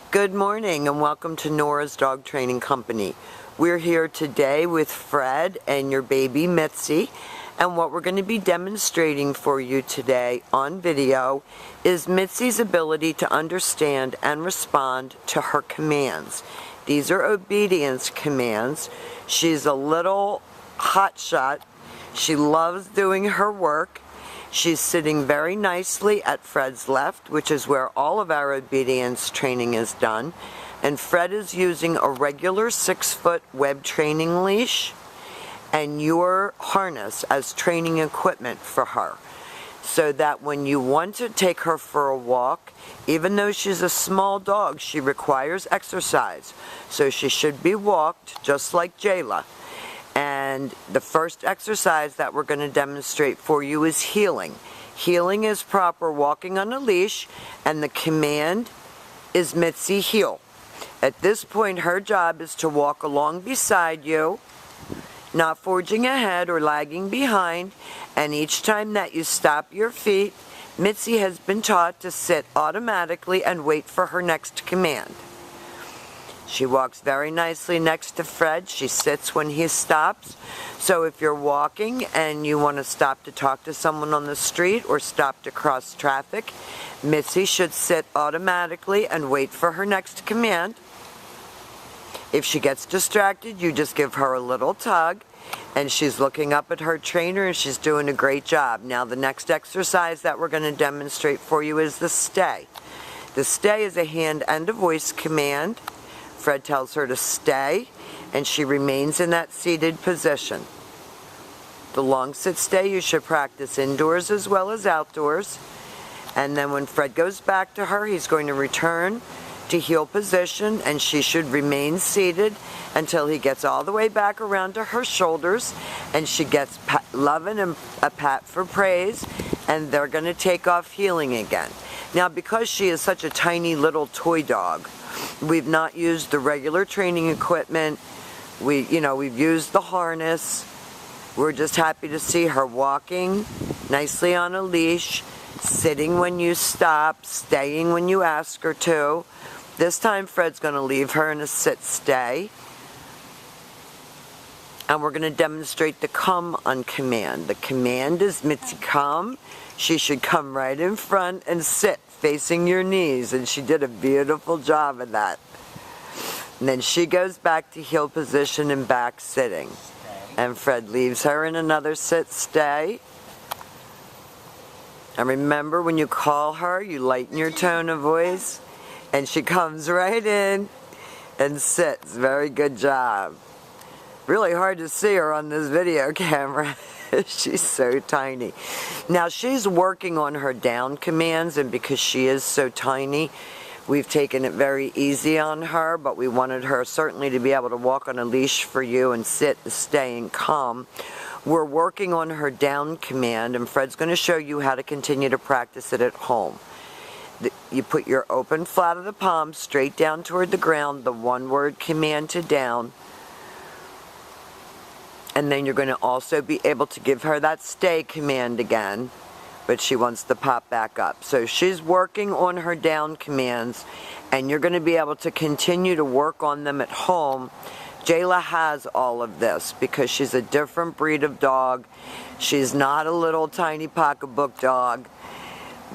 Good morning and welcome to Nora's Dog Training Company. We're here today with Fred and your baby Mitzi, and what we're going to be demonstrating for you today on video is Mitzi's ability to understand and respond to her commands. These are obedience commands. She's a little hotshot. She loves doing her work. She's sitting very nicely at Fred's left, which is where all of our obedience training is done. And Fred is using a regular 6-foot web training leash and your harness as training equipment for her. So that when you want to take her for a walk, even though she's a small dog, she requires exercise. So she should be walked just like Jayla. And the first exercise that we're going to demonstrate for you is heeling. Heeling is proper walking on a leash, and the command is Mitzi heel. At this point, her job is to walk along beside you, not forging ahead or lagging behind, and each time that you stop your feet, Mitzi has been taught to sit automatically and wait for her next command. She walks very nicely next to Fred. She sits when he stops. So if you're walking and you want to stop to talk to someone on the street or stop to cross traffic, Mitzi should sit automatically and wait for her next command. If she gets distracted, you just give her a little tug, and she's looking up at her trainer and she's doing a great job. Now the next exercise that we're going to demonstrate for you is the stay. The stay is a hand and a voice command. Fred tells her to stay, and she remains in that seated position. The long sit stay you should practice indoors as well as outdoors. And then when Fred goes back to her, he's going to return to heel position, and she should remain seated until he gets all the way back around to her shoulders, and she gets love and a pat for praise, and they're going to take off heeling again. Now, because she is such a tiny little toy dog, we've not used the regular training equipment. We've used the harness. We're just happy to see her walking nicely on a leash, sitting when you stop, staying when you ask her to. This time Fred's going to leave her in a sit-stay. And we're going to demonstrate the come on command. The command is Mitzi come. She should come right in front and sit facing your knees, and she did a beautiful job of that. And then she goes back to heel position and back sitting. And Fred leaves her in another sit-stay. And remember, when you call her, you lighten your tone of voice, and she comes right in and sits. Very good job. Really hard to see her on this video camera. She's so tiny. Now she's working on her down commands, and because she is so tiny, we've taken it very easy on her, but we wanted her certainly to be able to walk on a leash for you and sit and stay and calm. We're working on her down command, and Fred's going to show you how to continue to practice it at home. You put your open flat of the palm straight down toward the ground, the one-word command to down. And then you're going to also be able to give her that stay command again, but she wants to pop back up. So she's working on her down commands, and you're going to be able to continue to work on them at home. Jayla has all of this because she's a different breed of dog. She's not a little tiny pocketbook dog.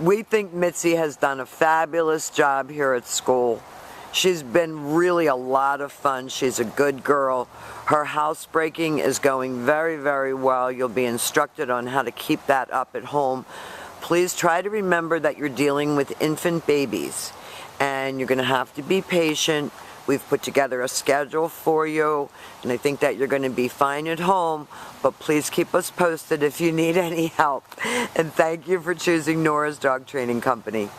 We think Mitzi has done a fabulous job here at school. She's been really a lot of fun. She's a good girl. Her housebreaking is going very, very well. You'll be instructed on how to keep that up at home. Please try to remember that you're dealing with infant babies, and you're going to have to be patient. We've put together a schedule for you, and I think that you're going to be fine at home, but please keep us posted if you need any help. And thank you for choosing Nora's Dog Training Company.